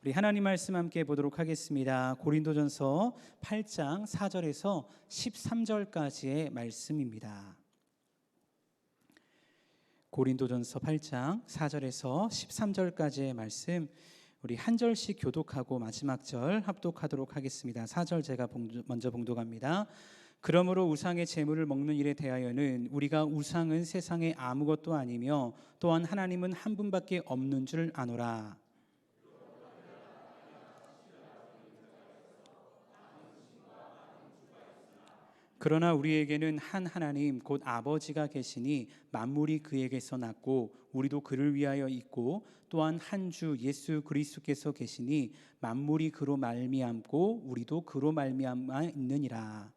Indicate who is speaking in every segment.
Speaker 1: 우리 하나님 말씀 함께 보도록 하겠습니다. 고린도전서 8장 4절에서 13절까지의 말씀입니다. 고린도전서 8장 4절에서 13절까지의 말씀, 우리 한 절씩 교독하고 마지막 절 합독하도록 하겠습니다. 4절 제가 먼저 봉독합니다. 그러므로 우상의 제물을 먹는 일에 대하여는 우리가 우상은 세상에 아무것도 아니며 또한 하나님은 한 분밖에 없는 줄 아노라. 그러나 우리에게는 한 하나님 곧 아버지가 계시니 만물이 그에게서 났고 우리도 그를 위하여 있고 또한 한 주 예수 그리스도께서 계시니 만물이 그로 말미암고 우리도 그로 말미암아 있느니라.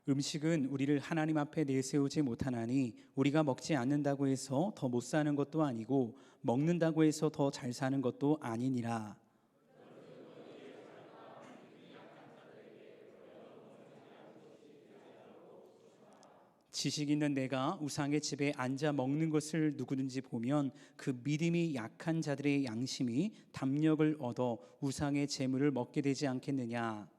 Speaker 1: 음식은 우리를 하나님 앞에 내세우지 못하나니 우리가 먹지 않는다고 해서 더 못 사는 것도 아니고 먹는다고 해서 더 잘 사는 것도 아니니라. 지식 있는 내가 우상의 집에 앉아 먹는 것을 누구든지 보면 그 믿음이 약한 자들의 양심이 담력을 얻어 우상의 제물을 먹게 되지 않겠느냐.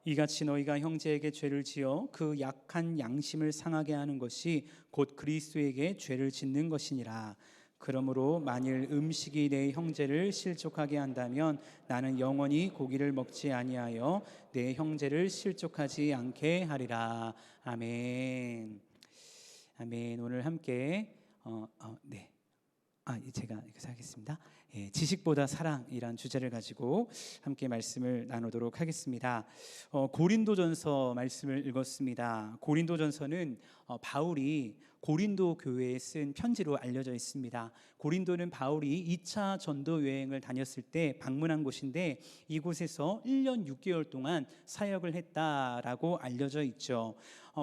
Speaker 1: 이같이 너희가 형제에게 죄를 지어 그 약한 양심을 상하게 하는 것이 곧 그리스도에게 죄를 짓는 것이니라. 그러므로 만일 음식이 내 형제를 실족하게 한다면 나는 영원히 고기를 먹지 아니하여 내 형제를 실족하지 않게 하리라. 아멘. 아멘. 오늘 함께 제가 이렇게 하겠습니다. 지식보다 사랑이란 주제를 가지고 함께 말씀을 나누도록 하겠습니다. 고린도전서 말씀을 읽었습니다. 고린도전서는 바울이 고린도 교회에 쓴 편지로 알려져 있습니다. 고린도는 바울이 2차 전도 여행을 다녔을 때 방문한 곳인데 이곳에서 1년 6개월 동안 사역을 했다라고 알려져 있죠.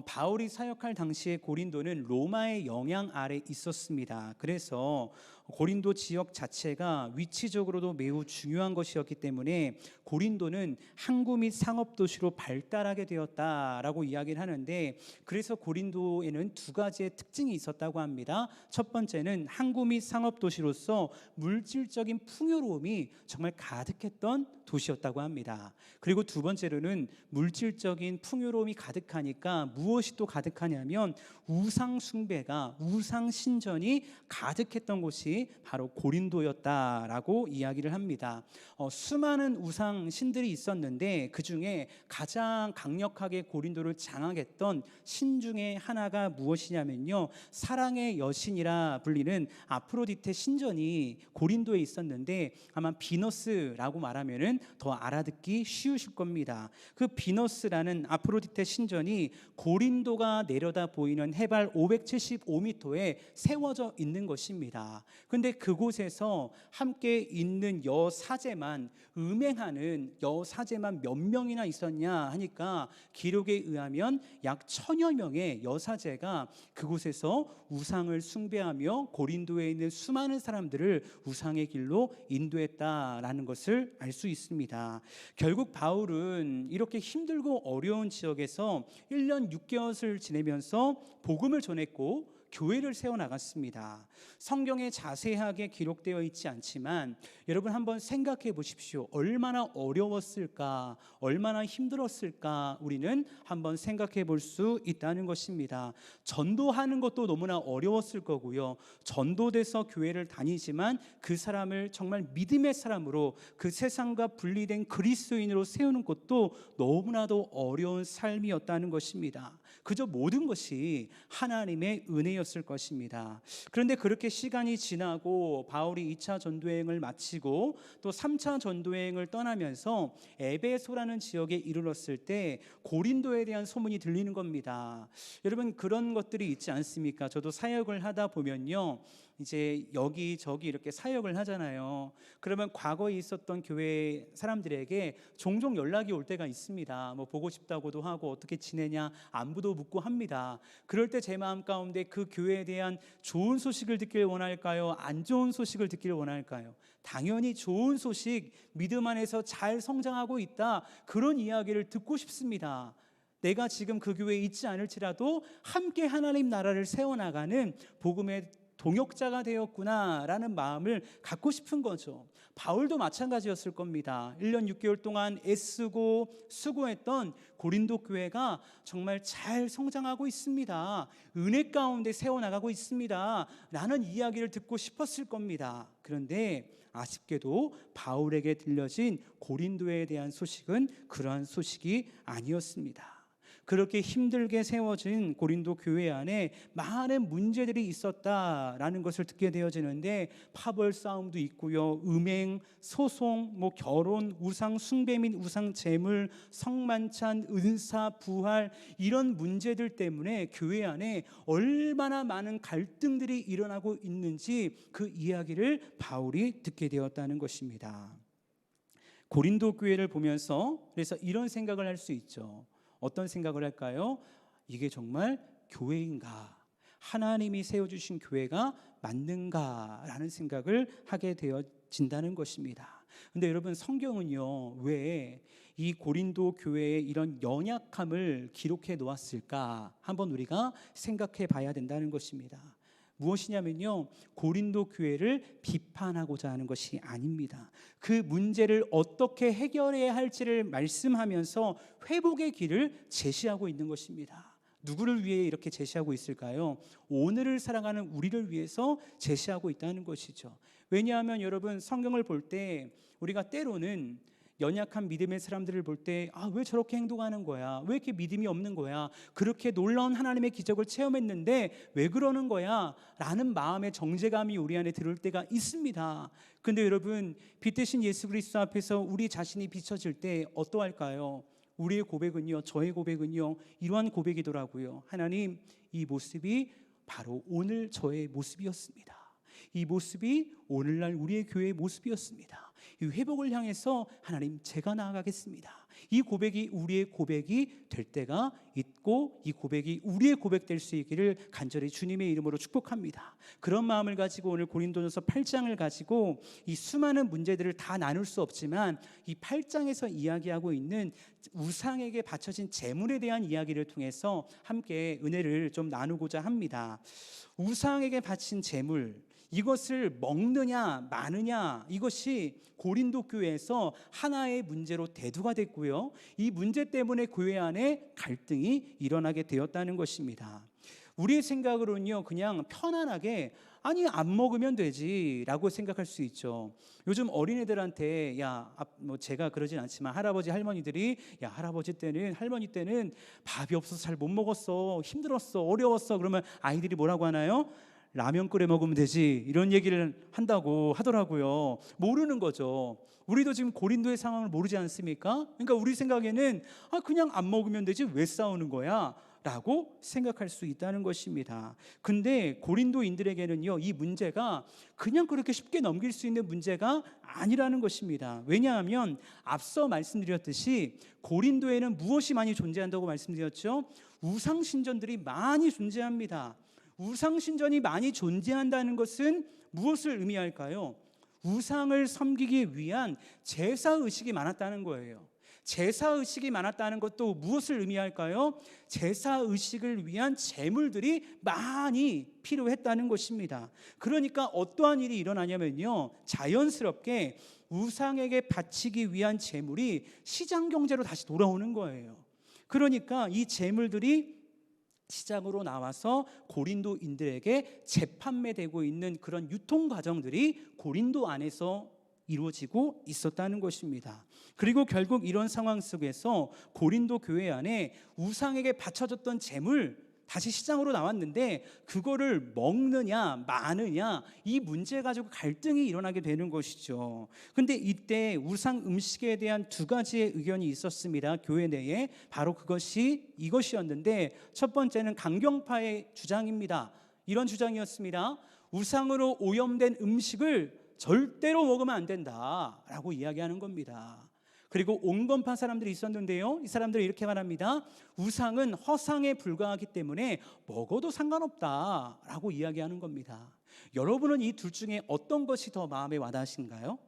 Speaker 1: 바울이 사역할 당시에 고린도는 로마의 영향 아래 있었습니다. 그래서 고린도 지역 자체가 위치적으로도 매우 중요한 것이었기 때문에 고린도는 항구 및 상업 도시로 발달하게 되었다라고 이야기를 하는데, 그래서 고린도에는 두 가지의 특징이 있었다고 합니다. 첫 번째는 항구 및 상업 도시로서 물질적인 풍요로움이 정말 가득했던 도시였다고 합니다. 그리고 두 번째로는 물질적인 풍요로움이 가득하니까 무엇이 또 가득하냐면 우상 숭배가, 우상 신전이 가득했던 곳이 바로 고린도였다라고 이야기를 합니다. 수많은 우상 신들이 있었는데 그 중에 가장 강력하게 고린도를 장악했던 신 중에 하나가 무엇이냐면요, 사랑의 여신이라 불리는 아프로디테 신전이 고린도에 있었는데 아마 비너스라고 말하면은 더 알아듣기 쉬우실 겁니다. 그 비너스라는 아프로디테 신전이 고린도가 내려다 보이는 해발 575m에 세워져 있는 것입니다. 근데 그곳에서 함께 있는 여사제만, 음행하는 여사제만 몇 명이나 있었냐 하니까 기록에 의하면 약 1000여 명의 여사제가 그곳에서 우상을 숭배하며 고린도에 있는 수많은 사람들을 우상의 길로 인도했다라는 것을 알 수 있습니다. 결국 바울은 이렇게 힘들고 어려운 지역에서 1년 6개월을 지내면서 복음을 전했고 교회를 세워나갔습니다. 성경에 자세하게 기록되어 있지 않지만 여러분 한번 생각해 보십시오. 얼마나 어려웠을까, 얼마나 힘들었을까 우리는 한번 생각해 볼 수 있다는 것입니다. 전도하는 것도 너무나 어려웠을 거고요. 전도돼서 교회를 다니지만 그 사람을 정말 믿음의 사람으로, 그 세상과 분리된 그리스도인으로 세우는 것도 너무나도 어려운 삶이었다는 것입니다. 그저 모든 것이 하나님의 은혜였을 것입니다. 그런데 그렇게 시간이 지나고 바울이 2차 전도여행을 마치고 또 3차 전도여행을 떠나면서 에베소라는 지역에 이르렀을 때 고린도에 대한 소문이 들리는 겁니다. 여러분 그런 것들이 있지 않습니까? 저도 사역을 하다 보면요, 이제 여기저기 이렇게 사역을 하잖아요. 그러면 과거에 있었던 교회 사람들에게 종종 연락이 올 때가 있습니다. 뭐 보고 싶다고도 하고 어떻게 지내냐, 안부도 묻고 합니다. 그럴 때 제 마음 가운데 그 교회에 대한 좋은 소식을 듣길 원할까요? 안 좋은 소식을 듣길 원할까요? 당연히 좋은 소식, 믿음 안에서 잘 성장하고 있다, 그런 이야기를 듣고 싶습니다. 내가 지금 그 교회에 있지 않을지라도 함께 하나님 나라를 세워나가는 복음의 동역자가 되었구나라는 마음을 갖고 싶은 거죠. 바울도 마찬가지였을 겁니다. 1년 6개월 동안 애쓰고 수고했던 고린도 교회가 정말 잘 성장하고 있습니다, 은혜 가운데 세워나가고 있습니다 라는 이야기를 듣고 싶었을 겁니다. 그런데 아쉽게도 바울에게 들려진 고린도에 대한 소식은 그러한 소식이 아니었습니다. 그렇게 힘들게 세워진 고린도 교회 안에 많은 문제들이 있었다라는 것을 듣게 되어지는데, 파벌 싸움도 있고요, 음행, 소송, 결혼, 우상 숭배 및 우상 제물, 성만찬, 은사, 부활, 이런 문제들 때문에 교회 안에 얼마나 많은 갈등들이 일어나고 있는지 그 이야기를 바울이 듣게 되었다는 것입니다. 고린도 교회를 보면서 그래서 이런 생각을 할 수 있죠. 어떤 생각을 할까요? 이게 정말 교회인가? 하나님이 세워주신 교회가 맞는가? 라는 생각을 하게 되어진다는 것입니다. 근데 여러분, 성경은요, 왜 이 고린도 교회의 이런 연약함을 기록해 놓았을까? 한번 우리가 생각해 봐야 된다는 것입니다. 무엇이냐면요, 고린도 교회를 비판하고자 하는 것이 아닙니다. 그 문제를 어떻게 해결해야 할지를 말씀하면서 회복의 길을 제시하고 있는 것입니다. 누구를 위해 이렇게 제시하고 있을까요? 오늘을 살아가는 우리를 위해서 제시하고 있다는 것이죠. 왜냐하면 여러분, 성경을 볼 때 우리가 때로는 연약한 믿음의 사람들을 볼 때 왜 저렇게 행동하는 거야? 왜 이렇게 믿음이 없는 거야? 그렇게 놀라운 하나님의 기적을 체험했는데 왜 그러는 거야? 라는 마음의 정죄감이 우리 안에 들을 때가 있습니다. 근데 여러분, 빛 대신 예수 그리스도 앞에서 우리 자신이 비춰질 때 어떠할까요? 우리의 고백은요, 저의 고백은요, 이러한 고백이더라고요. 하나님, 이 모습이 바로 오늘 저의 모습이었습니다. 이 모습이 오늘날 우리의 교회의 모습이었습니다. 이 회복을 향해서 하나님, 제가 나아가겠습니다. 이 고백이 우리의 고백이 될 때가 있고, 이 고백이 우리의 고백 될 수 있기를 간절히 주님의 이름으로 축복합니다. 그런 마음을 가지고 오늘 고린도전서 8장을 가지고 이 수많은 문제들을 다 나눌 수 없지만, 이 8장에서 이야기하고 있는 우상에게 바쳐진 제물에 대한 이야기를 통해서 함께 은혜를 좀 나누고자 합니다. 우상에게 바친 제물, 이것을 먹느냐 마느냐, 이것이 고린도 교회에서 하나의 문제로 대두가 됐고요, 이 문제 때문에 교회 안에 갈등이 일어나게 되었다는 것입니다. 우리의 생각으로는요, 그냥 편안하게 안 먹으면 되지 라고 생각할 수 있죠. 요즘 어린애들한테 제가 그러진 않지만 할아버지 할머니들이 할아버지 때는, 할머니 때는 밥이 없어서 잘 못 먹었어, 힘들었어, 어려웠어, 그러면 아이들이 뭐라고 하나요? 라면 끓여 먹으면 되지, 이런 얘기를 한다고 하더라고요. 모르는 거죠. 우리도 지금 고린도의 상황을 모르지 않습니까? 그러니까 우리 생각에는 그냥 안 먹으면 되지 왜 싸우는 거야? 라고 생각할 수 있다는 것입니다. 근데 고린도인들에게는요, 이 문제가 그냥 그렇게 쉽게 넘길 수 있는 문제가 아니라는 것입니다. 왜냐하면 앞서 말씀드렸듯이 고린도에는 무엇이 많이 존재한다고 말씀드렸죠? 우상신전들이 많이 존재합니다. 우상신전이 많이 존재한다는 것은 무엇을 의미할까요? 우상을 섬기기 위한 제사의식이 많았다는 거예요. 제사의식이 많았다는 것도 무엇을 의미할까요? 제사의식을 위한 제물들이 많이 필요했다는 것입니다. 그러니까 어떠한 일이 일어나냐면요, 자연스럽게 우상에게 바치기 위한 제물이 시장경제로 다시 돌아오는 거예요. 그러니까 이 제물들이 시장으로 나와서 고린도인들에게 재판매되고 있는 그런 유통 과정들이 고린도 안에서 이루어지고 있었다는 것입니다. 그리고 결국 이런 상황 속에서 고린도 교회 안에 우상에게 바쳐졌던 제물 다시 시장으로 나왔는데, 그거를 먹느냐 마느냐, 이 문제 가지고 갈등이 일어나게 되는 것이죠. 근데 이때 우상 음식에 대한 두 가지의 의견이 있었습니다, 교회 내에. 바로 이것이었는데, 첫 번째는 강경파의 주장입니다. 이런 주장이었습니다. 우상으로 오염된 음식을 절대로 먹으면 안 된다라고 이야기하는 겁니다. 그리고 온건파 사람들이 있었는데요, 이 사람들이 이렇게 말합니다. 우상은 허상에 불과하기 때문에 먹어도 상관없다라고 이야기하는 겁니다. 여러분은 이 둘 중에 어떤 것이 더 마음에 와닿으신가요?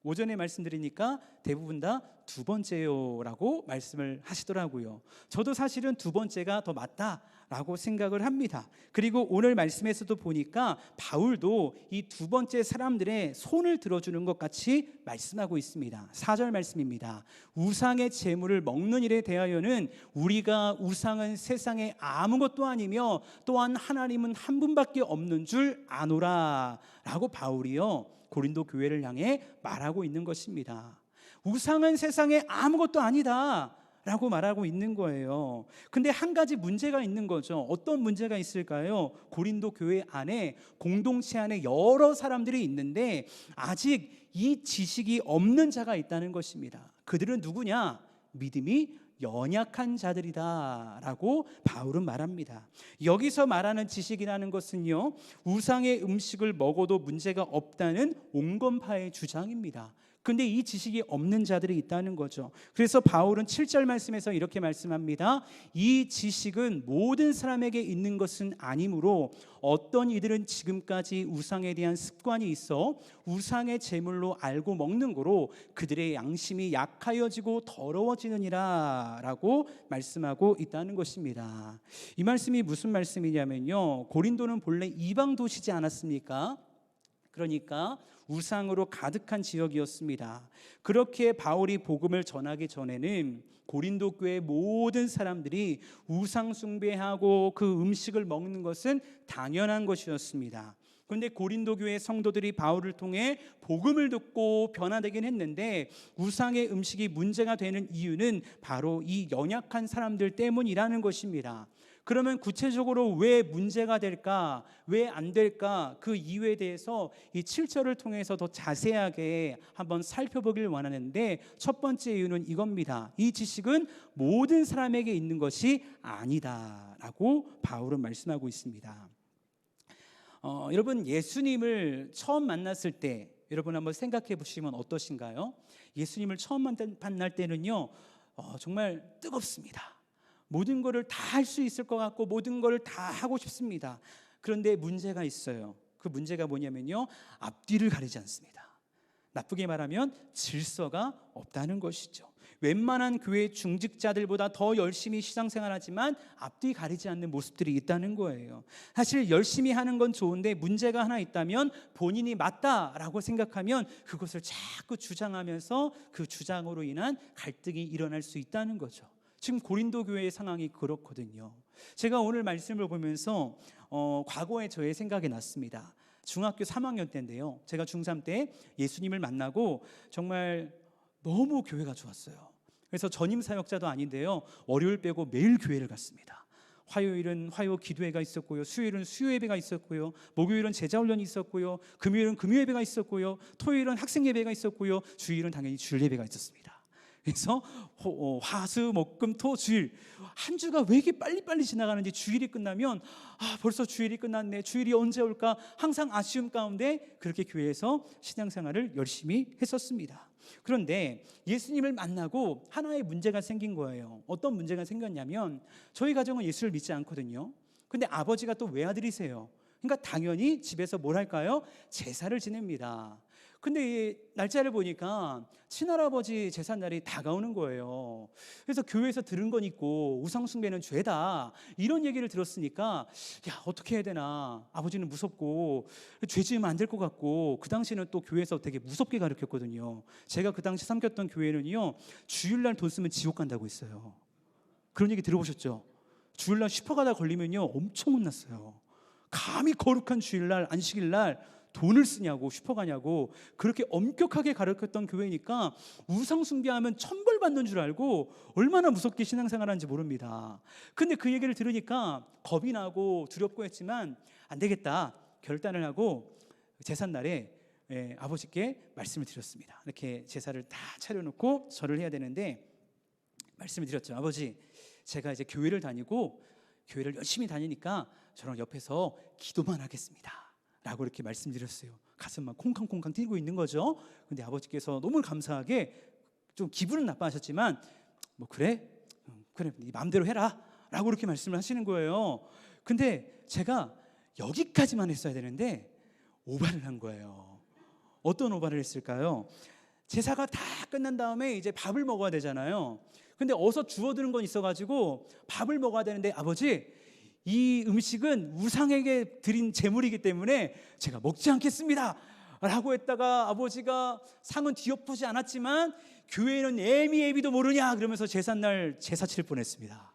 Speaker 1: 오전에 말씀드리니까 대부분 다 두 번째요라고 말씀을 하시더라고요. 저도 사실은 두 번째가 더 맞다라고 생각을 합니다. 그리고 오늘 말씀에서도 보니까 바울도 이 두 번째 사람들의 손을 들어주는 것 같이 말씀하고 있습니다. 4절 말씀입니다. 우상의 재물을 먹는 일에 대하여는 우리가 우상은 세상에 아무것도 아니며 또한 하나님은 한 분밖에 없는 줄 아노라 라고 바울이요 고린도 교회를 향해 말하고 있는 것입니다. 우상은 세상에 아무것도 아니다 라고 말하고 있는 거예요. 근데 한 가지 문제가 있는 거죠. 어떤 문제가 있을까요? 고린도 교회 안에, 공동체 안에 여러 사람들이 있는데 아직 이 지식이 없는 자가 있다는 것입니다. 그들은 누구냐? 믿음이 연약한 자들이다 라고 바울은 말합니다. 여기서 말하는 지식이라는 것은요, 우상의 음식을 먹어도 문제가 없다는 온건파의 주장입니다. 근데 이 지식이 없는 자들이 있다는 거죠. 그래서 바울은 7절 말씀에서 이렇게 말씀합니다. 이 지식은 모든 사람에게 있는 것은 아니므로 어떤 이들은 지금까지 우상에 대한 습관이 있어 우상의 제물로 알고 먹는 거로 그들의 양심이 약하여지고 더러워지느니라 라고 말씀하고 있다는 것입니다. 이 말씀이 무슨 말씀이냐면요, 고린도는 본래 이방 도시지 않았습니까? 그러니까 우상으로 가득한 지역이었습니다. 그렇게 바울이 복음을 전하기 전에는 고린도 교회 모든 사람들이 우상 숭배하고 그 음식을 먹는 것은 당연한 것이었습니다. 그런데 고린도 교회 성도들이 바울을 통해 복음을 듣고 변화되긴 했는데 우상의 음식이 문제가 되는 이유는 바로 이 연약한 사람들 때문이라는 것입니다. 그러면 구체적으로 왜 문제가 될까, 왜 안 될까, 그 이유에 대해서 이 7절을 통해서 더 자세하게 한번 살펴보길 원하는데, 첫 번째 이유는 이겁니다. 이 지식은 모든 사람에게 있는 것이 아니다라고 바울은 말씀하고 있습니다. 여러분, 예수님을 처음 만났을 때 여러분 한번 생각해 보시면 어떠신가요? 예수님을 처음 만날 때는요, 정말 뜨겁습니다. 모든 것을 다 할 수 있을 것 같고 모든 것을 다 하고 싶습니다. 그런데 문제가 있어요. 그 문제가 뭐냐면요, 앞뒤를 가리지 않습니다. 나쁘게 말하면 질서가 없다는 것이죠. 웬만한 교회 중직자들보다 더 열심히 신앙생활하지만 앞뒤 가리지 않는 모습들이 있다는 거예요. 사실 열심히 하는 건 좋은데 문제가 하나 있다면 본인이 맞다라고 생각하면 그것을 자꾸 주장하면서 그 주장으로 인한 갈등이 일어날 수 있다는 거죠. 지금 고린도 교회의 상황이 그렇거든요. 제가 오늘 말씀을 보면서 과거에 저의 생각이 났습니다. 중학교 3학년 때인데요, 제가 중3 때 예수님을 만나고 정말 너무 교회가 좋았어요. 그래서 전임 사역자도 아닌데요, 월요일 빼고 매일 교회를 갔습니다. 화요일은 화요 기도회가 있었고요, 수요일은 수요예배가 있었고요, 목요일은 제자훈련이 있었고요, 금요일은 금요예배가 있었고요, 토요일은 학생예배가 있었고요, 주일은 당연히 주일예배가 있었습니다. 그래서 화수 목금 토 주일, 한 주가 왜 이렇게 빨리빨리 지나가는지, 주일이 끝나면 벌써 주일이 끝났네, 주일이 언제 올까 항상 아쉬움 가운데 그렇게 교회에서 신앙생활을 열심히 했었습니다. 그런데 예수님을 만나고 하나의 문제가 생긴 거예요. 어떤 문제가 생겼냐면, 저희 가정은 예수를 믿지 않거든요. 근데 아버지가 또 외아들이세요. 그러니까 당연히 집에서 뭘 할까요? 제사를 지냅니다. 근데 이 날짜를 보니까 친할아버지 제삿날이 다가오는 거예요. 그래서 교회에서 들은 건 있고 우상 숭배는 죄다 이런 얘기를 들었으니까, 야, 어떻게 해야 되나, 아버지는 무섭고 죄 지으면 안 될 것 같고, 그 당시는 또 교회에서 되게 무섭게 가르쳤거든요. 제가 그 당시 섬겼던 교회는요, 주일날 돈 쓰면 지옥 간다고 했어요. 그런 얘기 들어보셨죠? 주일날 슈퍼가다 걸리면요 엄청 혼났어요. 감히 거룩한 주일날, 안식일날 돈을 쓰냐고, 슈퍼 가냐고, 그렇게 엄격하게 가르쳤던 교회니까 우상 숭배하면 천벌 받는 줄 알고 얼마나 무섭게 신앙생활하는지 모릅니다. 근데 그 얘기를 들으니까 겁이 나고 두렵고 했지만, 안 되겠다 결단을 하고 제삿날에 아버지께 말씀을 드렸습니다. 이렇게 제사를 다 차려놓고 절을 해야 되는데 말씀을 드렸죠. 아버지, 제가 이제 교회를 다니고 교회를 열심히 다니니까 저랑 옆에서 기도만 하겠습니다 라고 이렇게 말씀드렸어요. 가슴만 콩캉콩캉 뛰고 있는 거죠. 근데 아버지께서 너무 감사하게 좀 기분은 나빠하셨지만 뭐 그래 네 마음대로 해라 라고 그렇게 말씀을 하시는 거예요. 근데 제가 여기까지만 했어야 되는데 오바를 한 거예요. 어떤 오바를 했을까요? 제사가 다 끝난 다음에 이제 밥을 먹어야 되잖아요. 근데 어서 주워드는 건 있어가지고 밥을 먹어야 되는데, 아버지 이 음식은 우상에게 드린 제물이기 때문에 제가 먹지 않겠습니다 라고 했다가 아버지가 상은 뒤엎지 않았지만 교회는 애미애비도 모르냐 그러면서 제삿날 제사 칠 뻔했습니다.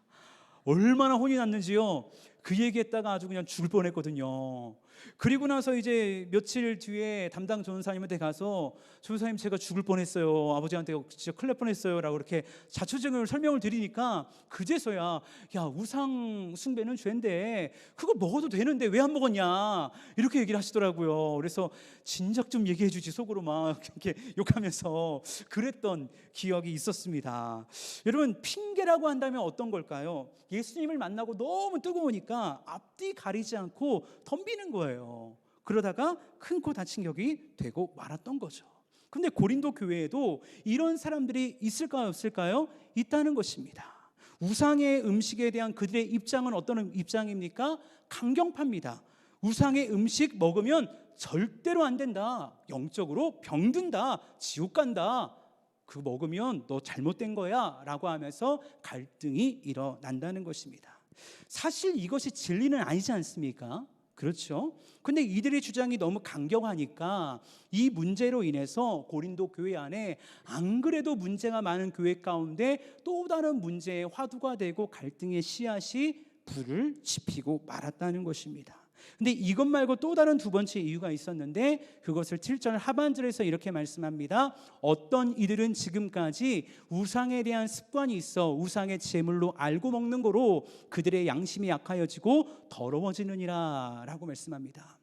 Speaker 1: 얼마나 혼이 났는지요. 그 얘기했다가 아주 그냥 죽을 뻔했거든요. 그리고 나서 이제 며칠 뒤에 담당 전사님한테 가서 전사님 제가 죽을 뻔했어요, 아버지한테 진짜 큰일 날 뻔했어요 라고 이렇게 자초지종을 설명을 드리니까 그제서야 야 우상 숭배는 죄인데 그거 먹어도 되는데 왜 안 먹었냐 이렇게 얘기를 하시더라고요. 그래서 진작 좀 얘기해 주지 속으로 막 이렇게 욕하면서 그랬던 기억이 있었습니다. 여러분, 핑계라고 한다면 어떤 걸까요? 예수님을 만나고 너무 뜨거우니까 앞뒤 가리지 않고 덤비는 거예요. 그러다가 큰 코 다친 격이 되고 말았던 거죠. 근데 고린도 교회에도 이런 사람들이 있을까요, 없을까요? 있다는 것입니다. 우상의 음식에 대한 그들의 입장은 어떤 입장입니까? 강경파입니다. 우상의 음식 먹으면 절대로 안 된다, 영적으로 병든다, 지옥 간다, 그거 먹으면 너 잘못된 거야 라고 하면서 갈등이 일어난다는 것입니다. 사실 이것이 진리는 아니지 않습니까? 그렇죠? 근데 이들의 주장이 너무 강경하니까 이 문제로 인해서 고린도 교회 안에 안 그래도 문제가 많은 교회 가운데 또 다른 문제의 화두가 되고 갈등의 씨앗이 불을 지피고 말았다는 것입니다. 근데 이것 말고 또 다른 두 번째 이유가 있었는데 그것을 7절 하반절에서 이렇게 말씀합니다. 어떤 이들은 지금까지 우상에 대한 습관이 있어 우상의 제물로 알고 먹는 거로 그들의 양심이 약하여지고 더러워지느니라 라고 말씀합니다.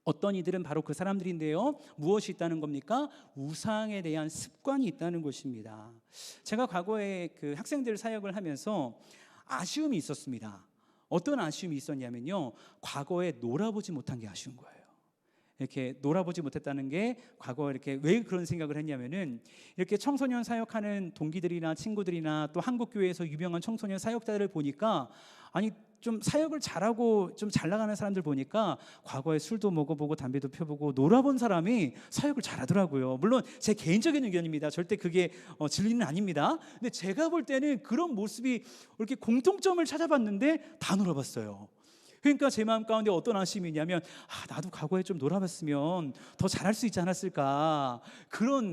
Speaker 1: 어떤 이들은 바로 그 사람들인데요, 무엇이 있다는 겁니까? 우상에 대한 습관이 있다는 것입니다. 제가 과거에 그 학생들 사역을 하면서 아쉬움이 있었습니다. 어떤 아쉬움이 있었냐면요, 과거에 놀아보지 못한 게 아쉬운 거예요. 이렇게 놀아보지 못했다는 게, 과거에 이렇게 왜 그런 생각을 했냐면은 이렇게 청소년 사역하는 동기들이나 친구들이나 또 한국 교회에서 유명한 청소년 사역자들을 보니까, 아니 좀 사역을 잘하고 좀 잘 나가는 사람들 보니까 과거에 술도 먹어보고 담배도 펴보고 놀아본 사람이 사역을 잘하더라고요. 물론 제 개인적인 의견입니다. 절대 그게 진리는 아닙니다. 근데 제가 볼 때는 그런 모습이 이렇게 공통점을 찾아봤는데 다 놀아봤어요. 그러니까 제 마음 가운데 어떤 아쉬움이 있냐면, 나도 과거에 좀 놀아봤으면 더 잘할 수 있지 않았을까.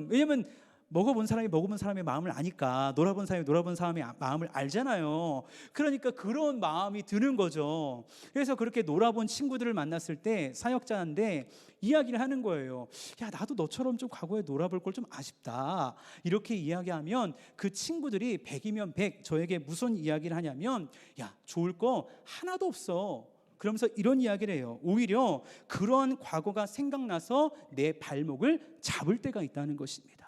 Speaker 1: 왜냐면 먹어본 사람이 먹어본 사람의 마음을 아니까, 놀아본 사람이 놀아본 사람의 마음을 알잖아요. 그러니까 그런 마음이 드는 거죠. 그래서 그렇게 놀아본 친구들을 만났을 때 사역자인데 이야기를 하는 거예요. 야, 나도 너처럼 좀 과거에 놀아볼 걸 좀 아쉽다, 이렇게 이야기하면 그 친구들이 100이면 100 저에게 무슨 이야기를 하냐면, 야, 좋을 거 하나도 없어. 그러면서 이런 이야기를 해요. 오히려 그런 과거가 생각나서 내 발목을 잡을 때가 있다는 것입니다.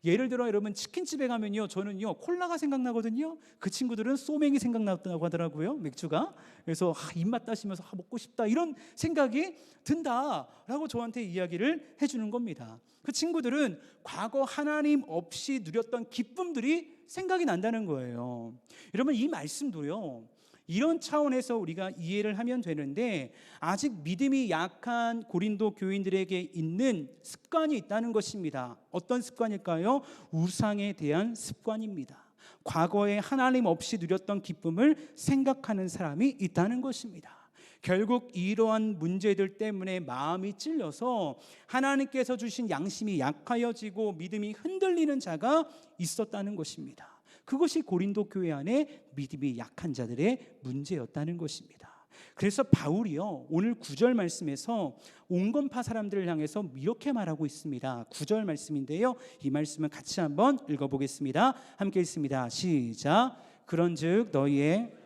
Speaker 1: 예를 들어 여러분, 치킨집에 가면요, 저는요 콜라가 생각나거든요. 그 친구들은 소맥이 생각났다고 하더라고요, 맥주가. 그래서 입맛 따시면서 먹고 싶다, 이런 생각이 든다라고 저한테 이야기를 해주는 겁니다. 그 친구들은 과거 하나님 없이 누렸던 기쁨들이 생각이 난다는 거예요. 여러분, 이 말씀도요, 이런 차원에서 우리가 이해를 하면 되는데, 아직 믿음이 약한 고린도 교인들에게 있는 습관이 있다는 것입니다. 어떤 습관일까요? 우상에 대한 습관입니다. 과거에 하나님 없이 누렸던 기쁨을 생각하는 사람이 있다는 것입니다. 결국 이러한 문제들 때문에 마음이 찔려서 하나님께서 주신 양심이 약하여지고 믿음이 흔들리는 자가 있었다는 것입니다. 그것이 고린도 교회 안에 믿음이 약한 자들의 문제였다는 것입니다. 그래서 바울이요, 오늘 9절 말씀에서 온건파 사람들을 향해서 이렇게 말하고 있습니다. 9절 말씀인데요, 이 말씀을 같이 한번 읽어보겠습니다. 함께 읽습니다. 시작. 그런즉 너희의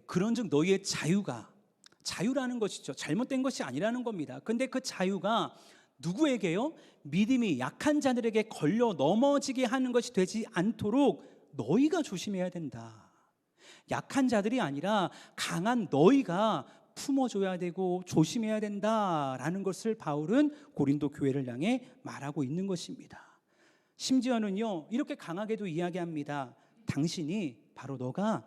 Speaker 1: 그런즉 너희의 자유라는 것이죠. 잘못된 것이 아니라는 겁니다. 근데 그 자유가 누구에게요? 믿음이 약한 자들에게 걸려 넘어지게 하는 것이 되지 않도록 너희가 조심해야 된다. 약한 자들이 아니라 강한 너희가 품어줘야 되고 조심해야 된다라는 것을 바울은 고린도 교회를 향해 말하고 있는 것입니다. 심지어는요, 이렇게 강하게도 이야기합니다. 당신이 바로 너가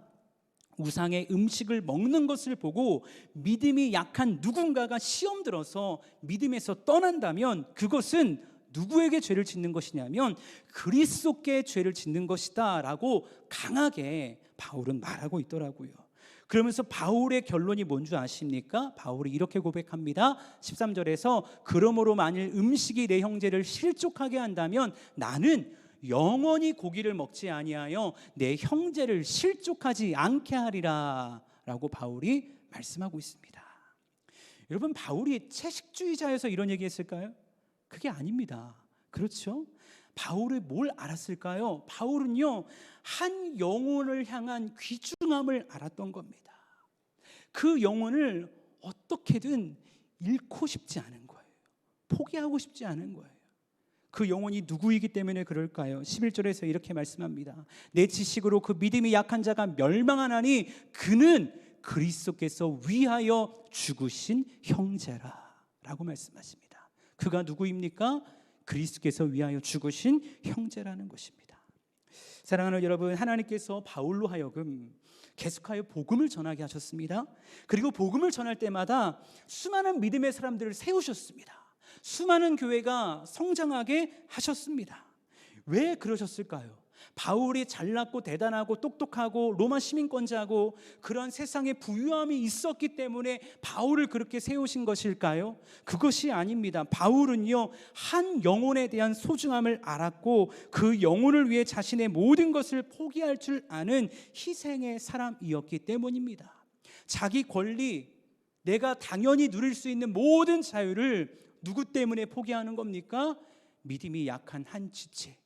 Speaker 1: 우상의 음식을 먹는 것을 보고 믿음이 약한 누군가가 시험 들어서 믿음에서 떠난다면 그것은 누구에게 죄를 짓는 것이냐면 그리스도께 죄를 짓는 것이다 라고 강하게 바울은 말하고 있더라고요. 그러면서 바울의 결론이 뭔 줄 아십니까? 바울이 이렇게 고백합니다. 13절에서 그러므로 만일 음식이 내 형제를 실족하게 한다면 나는 영원히 고기를 먹지 아니하여 내 형제를 실족하지 않게 하리라 라고 바울이 말씀하고 있습니다. 여러분, 바울이 채식주의자여서 이런 얘기했을까요? 그게 아닙니다. 그렇죠? 바울이 뭘 알았을까요? 바울은요, 한 영혼을 향한 귀중함을 알았던 겁니다. 그 영혼을 어떻게든 잃고 싶지 않은 거예요. 포기하고 싶지 않은 거예요. 그 영혼이 누구이기 때문에 그럴까요? 11절에서 이렇게 말씀합니다. 내 지식으로 그 믿음이 약한 자가 멸망하나니 그는 그리스도께서 위하여 죽으신 형제라 라고 말씀하십니다. 그가 누구입니까? 그리스도께서 위하여 죽으신 형제라는 것입니다. 사랑하는 여러분, 하나님께서 바울로 하여금 계속하여 복음을 전하게 하셨습니다. 그리고 복음을 전할 때마다 수많은 믿음의 사람들을 세우셨습니다. 수많은 교회가 성장하게 하셨습니다. 왜 그러셨을까요? 바울이 잘났고 대단하고 똑똑하고 로마 시민권자고 그런 세상에 부유함이 있었기 때문에 바울을 그렇게 세우신 것일까요? 그것이 아닙니다. 바울은요, 한 영혼에 대한 소중함을 알았고 그 영혼을 위해 자신의 모든 것을 포기할 줄 아는 희생의 사람이었기 때문입니다. 자기 권리, 내가 당연히 누릴 수 있는 모든 자유를 누구 때문에 포기하는 겁니까? 믿음이 약한 한 지체,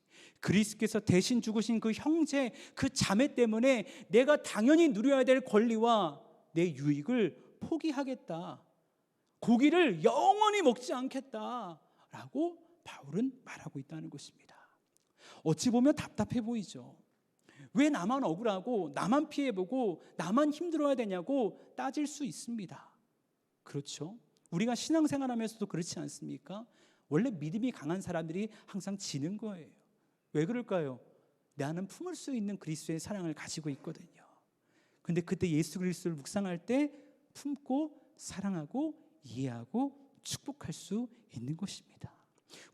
Speaker 1: 그리스도께서 대신 죽으신 그 형제, 그 자매 때문에 내가 당연히 누려야 될 권리와 내 유익을 포기하겠다. 고기를 영원히 먹지 않겠다라고 바울은 말하고 있다는 것입니다. 어찌 보면 답답해 보이죠. 왜 나만 억울하고 나만 피해보고 나만 힘들어야 되냐고 따질 수 있습니다. 그렇죠? 우리가 신앙생활하면서도 그렇지 않습니까? 원래 믿음이 강한 사람들이 항상 지는 거예요. 왜 그럴까요? 나는 품을 수 있는 그리스도의 사랑을 가지고 있거든요. 근데 그때 예수 그리스도를 묵상할 때 품고 사랑하고 이해하고 축복할 수 있는 것입니다.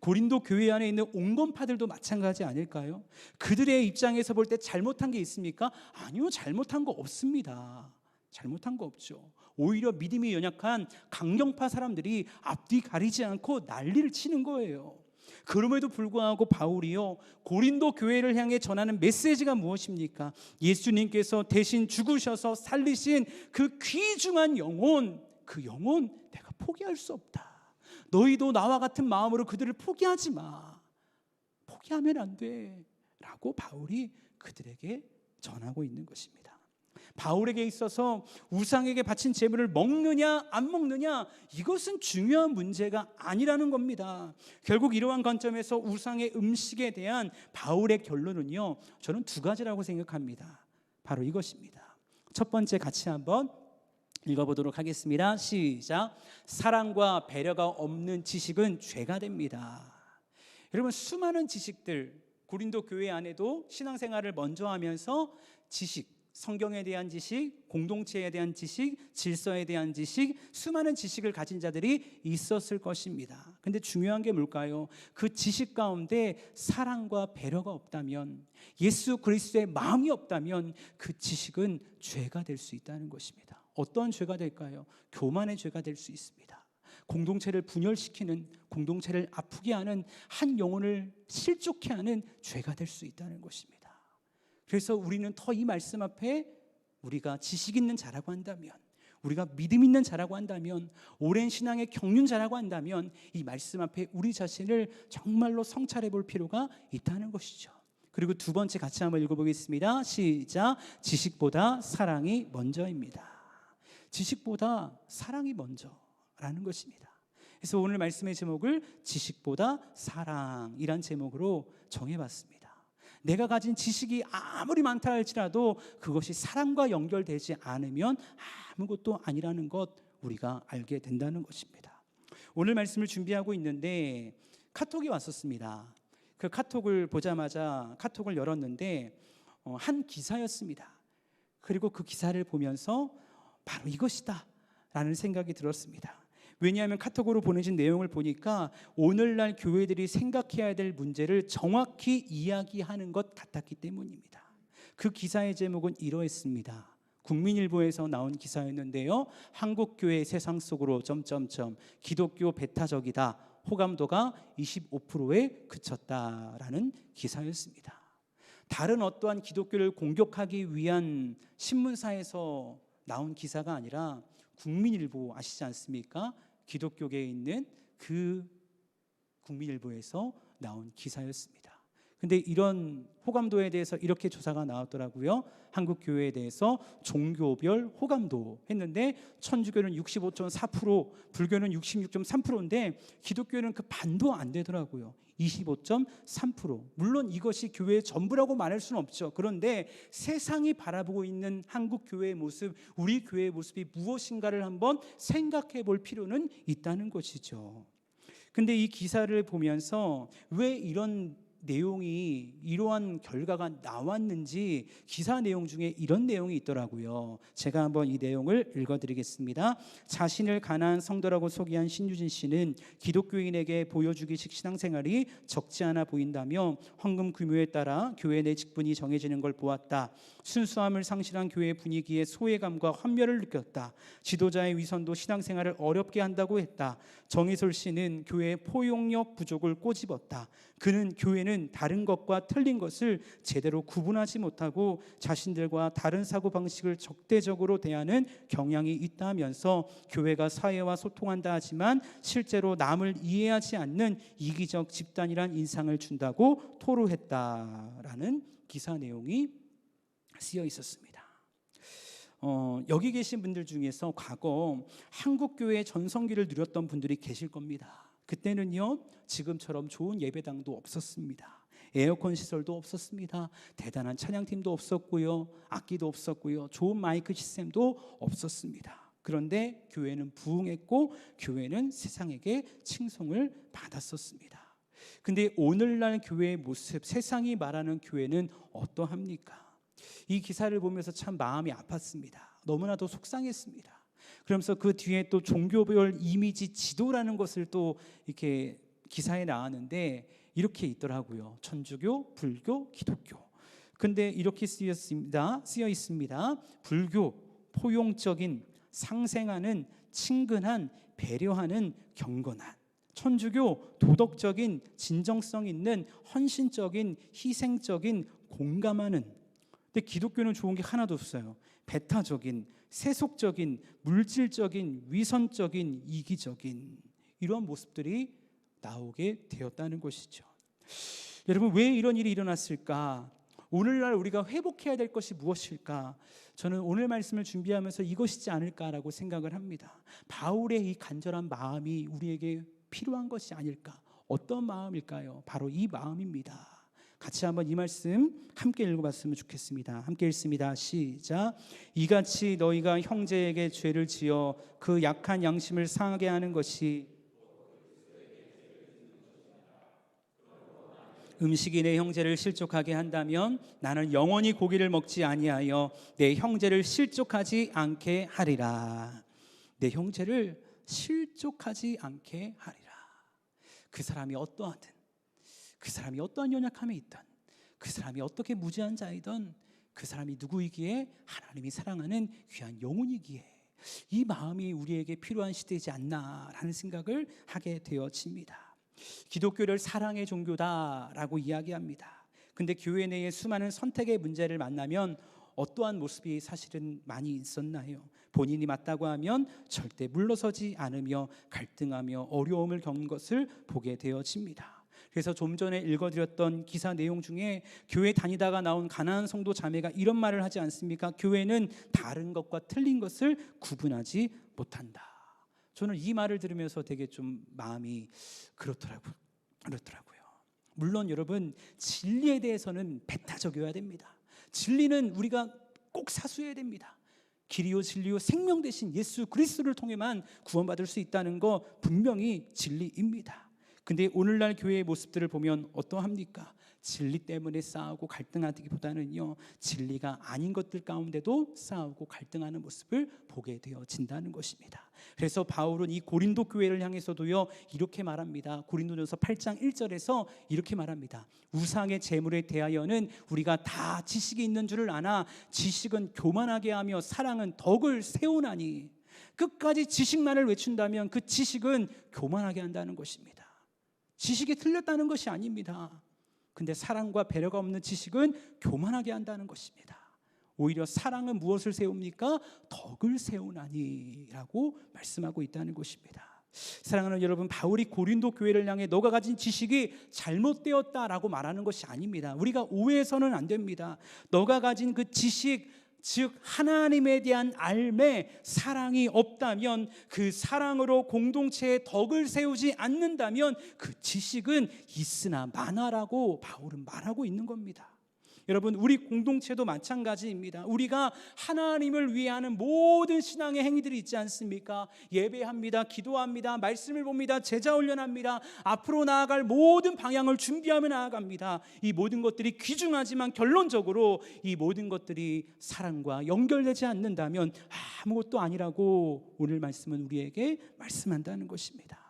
Speaker 1: 고린도 교회 안에 있는 온건파들도 마찬가지 아닐까요? 그들의 입장에서 볼 때 잘못한 게 있습니까? 아니요, 잘못한 거 없습니다. 잘못한 거 없죠. 오히려 믿음이 연약한 강경파 사람들이 앞뒤 가리지 않고 난리를 치는 거예요. 그럼에도 불구하고 바울이요, 고린도 교회를 향해 전하는 메시지가 무엇입니까? 예수님께서 대신 죽으셔서 살리신 그 귀중한 영혼, 그 영혼 내가 포기할 수 없다. 너희도 나와 같은 마음으로 그들을 포기하지 마. 포기하면 안 돼 라고 바울이 그들에게 전하고 있는 것입니다. 바울에게 있어서 우상에게 바친 제물을 먹느냐 안 먹느냐, 이것은 중요한 문제가 아니라는 겁니다. 결국 이러한 관점에서 우상의 음식에 대한 바울의 결론은요, 저는 두 가지라고 생각합니다. 바로 이것입니다. 첫 번째, 같이 한번 읽어보도록 하겠습니다. 시작. 사랑과 배려가 없는 지식은 죄가 됩니다. 여러분, 수많은 지식들, 고린도 교회 안에도 신앙생활을 먼저 하면서 지식, 성경에 대한 지식, 공동체에 대한 지식, 질서에 대한 지식, 수많은 지식을 가진 자들이 있었을 것입니다. 근데 중요한 게 뭘까요? 그 지식 가운데 사랑과 배려가 없다면, 예수 그리스도의 마음이 없다면 그 지식은 죄가 될 수 있다는 것입니다. 어떤 죄가 될까요? 교만의 죄가 될 수 있습니다. 공동체를 분열시키는, 공동체를 아프게 하는, 한 영혼을 실족케 하는 죄가 될 수 있다는 것입니다. 그래서 우리는 더 이 말씀 앞에 우리가 지식 있는 자라고 한다면, 우리가 믿음 있는 자라고 한다면, 오랜 신앙의 경륜자라고 한다면 이 말씀 앞에 우리 자신을 정말로 성찰해 볼 필요가 있다는 것이죠. 그리고 두 번째, 같이 한번 읽어보겠습니다. 시작. 지식보다 사랑이 먼저입니다. 지식보다 사랑이 먼저라는 것입니다. 그래서 오늘 말씀의 제목을 지식보다 사랑이란 제목으로 정해봤습니다. 내가 가진 지식이 아무리 많다 할지라도 그것이 사랑과 연결되지 않으면 아무것도 아니라는 것 우리가 알게 된다는 것입니다. 오늘 말씀을 준비하고 있는데 카톡이 왔었습니다. 그 카톡을 보자마자 카톡을 열었는데 한 기사였습니다. 그리고 그 기사를 보면서 바로 이것이다 라는 생각이 들었습니다. 왜냐하면 카톡으로 보내진 내용을 보니까 오늘날 교회들이 생각해야 될 문제를 정확히 이야기하는 것 같았기 때문입니다. 그 기사의 제목은 이러했습니다. 국민일보에서 나온 기사였는데요. 한국교회 세상 속으로 기독교 배타적이다. 호감도가 25%에 그쳤다라는 기사였습니다. 다른 어떠한 기독교를 공격하기 위한 신문사에서 나온 기사가 아니라 국민일보 아시지 않습니까? 기독교계에 있는 그 국민일보에서 나온 기사였습니다. 근데 이런 호감도에 대해서 이렇게 조사가 나왔더라고요. 한국 교회에 대해서 종교별 호감도 했는데 천주교는 65.4%, 불교는 66.3%인데 기독교는 그 반도 안 되더라고요. 25.3%. 물론 이것이 교회의 전부라고 말할 수는 없죠. 그런데 세상이 바라보고 있는 한국 교회의 모습, 우리 교회의 모습이 무엇인가를 한번 생각해 볼 필요는 있다는 것이죠. 근데 이 기사를 보면서 왜 이런 내용이 이러한 결과가 나왔는지 기사 내용 중에 이런 내용이 있더라고요. 제가 한번 이 내용을 읽어드리겠습니다. 자신을 가난한 성도라고 소개한 신유진 씨는 기독교인에게 보여주기식 신앙생활이 적지 않아 보인다며 헌금 규모에 따라 교회 내 직분이 정해지는 걸 보았다. 순수함을 상실한 교회 분위기에 소외감과 환멸을 느꼈다. 지도자의 위선도 신앙생활을 어렵게 한다고 했다. 정희솔 씨는 교회의 포용력 부족을 꼬집었다. 그는 교회는 다른 것과 틀린 것을 제대로 구분하지 못하고 자신들과 다른 사고방식을 적대적으로 대하는 경향이 있다면서 교회가 사회와 소통한다 하지만 실제로 남을 이해하지 않는 이기적 집단이란 인상을 준다고 토로했다라는 기사 내용이 쓰여 있었습니다. 여기 계신 분들 중에서 과거 한국교회의 전성기를 누렸던 분들이 계실 겁니다. 그때는요, 지금처럼 좋은 예배당도 없었습니다. 에어컨 시설도 없었습니다. 대단한 찬양팀도 없었고요, 악기도 없었고요, 좋은 마이크 시스템도 없었습니다. 그런데 교회는 부흥했고 교회는 세상에게 칭송을 받았었습니다. 근데 오늘날 교회의 모습, 세상이 말하는 교회는 어떠합니까? 이 기사를 보면서 참 마음이 아팠습니다. 너무나도 속상했습니다. 그러면서 그 뒤에 또 종교별 이미지 지도라는 것을 또 이렇게 기사에 나왔는데 이렇게 있더라고요. 천주교, 불교, 기독교. 근데 이렇게 쓰여 있습니다. 불교, 포용적인, 상생하는, 친근한, 배려하는, 경건한. 천주교, 도덕적인, 진정성 있는, 헌신적인, 희생적인, 공감하는. 근데 기독교는 좋은 게 하나도 없어요. 배타적인, 세속적인, 물질적인, 위선적인, 이기적인 이러한 모습들이 나오게 되었다는 것이죠. 여러분, 왜 이런 일이 일어났을까? 오늘날 우리가 회복해야 될 것이 무엇일까? 저는 오늘 말씀을 준비하면서 이것이지 않을까라고 생각을 합니다. 바울의 이 간절한 마음이 우리에게 필요한 것이 아닐까? 어떤 마음일까요? 바로 이 마음입니다. 같이 한번 이 말씀 함께 읽어봤으면 좋겠습니다. 함께 읽습니다. 시작. 이같이 너희가 형제에게 죄를 지어 그 약한 양심을 상하게 하는 것이 음식이 내 형제를 실족하게 한다면 나는 영원히 고기를 먹지 아니하여 내 형제를 실족하지 않게 하리라. 내 형제를 실족하지 않게 하리라. 그 사람이 어떠하든, 그 사람이 어떠한 연약함에 있든, 그 사람이 어떻게 무지한 자이든, 그 사람이 누구이기에 하나님이 사랑하는 귀한 영혼이기에 이 마음이 우리에게 필요한 시대이지 않나라는 생각을 하게 되어집니다. 기독교를 사랑의 종교다라고 이야기합니다. 근데 교회 내에 수많은 선택의 문제를 만나면 어떠한 모습이 사실은 많이 있었나요? 본인이 맞다고 하면 절대 물러서지 않으며 갈등하며 어려움을 겪는 것을 보게 되어집니다. 그래서 좀 전에 읽어드렸던 기사 내용 중에 교회 다니다가 나온 가난한 성도 자매가 이런 말을 하지 않습니까? 교회는 다른 것과 틀린 것을 구분하지 못한다. 저는 이 말을 들으면서 되게 좀 마음이 그렇더라고요. 물론 여러분, 진리에 대해서는 배타적이어야 됩니다. 진리는 우리가 꼭 사수해야 됩니다. 길이요 진리요 생명 되신 예수 그리스도를 통해만 구원받을 수 있다는 거 분명히 진리입니다. 근데 오늘날 교회의 모습들을 보면 어떠합니까? 진리 때문에 싸우고 갈등하기보다는요, 진리가 아닌 것들 가운데도 싸우고 갈등하는 모습을 보게 되어진다는 것입니다. 그래서 바울은 이 고린도 교회를 향해서도요 이렇게 말합니다. 고린도전서 8장 1절에서 이렇게 말합니다. 우상의 재물에 대하여는 우리가 다 지식이 있는 줄을 아나 지식은 교만하게 하며 사랑은 덕을 세우나니. 끝까지 지식만을 외친다면 그 지식은 교만하게 한다는 것입니다. 지식이 틀렸다는 것이 아닙니다. 근데 사랑과 배려가 없는 지식은 교만하게 한다는 것입니다. 오히려 사랑은 무엇을 세웁니까? 덕을 세우나니 라고 말씀하고 있다는 것입니다. 사랑하는 여러분, 바울이 고린도 교회를 향해 너가 가진 지식이 잘못되었다라고 말하는 것이 아닙니다. 우리가 오해해서는 안 됩니다. 너가 가진 그 지식, 즉 하나님에 대한 알매, 사랑이 없다면, 그 사랑으로 공동체의 덕을 세우지 않는다면 그 지식은 있으나 마나라고 바울은 말하고 있는 겁니다. 여러분, 우리 공동체도 마찬가지입니다. 우리가 하나님을 위해 하는 모든 신앙의 행위들이 있지 않습니까? 예배합니다, 기도합니다, 말씀을 봅니다, 제자 훈련합니다, 앞으로 나아갈 모든 방향을 준비하며 나아갑니다. 이 모든 것들이 귀중하지만 결론적으로 이 모든 것들이 사랑과 연결되지 않는다면 아무것도 아니라고 오늘 말씀은 우리에게 말씀한다는 것입니다.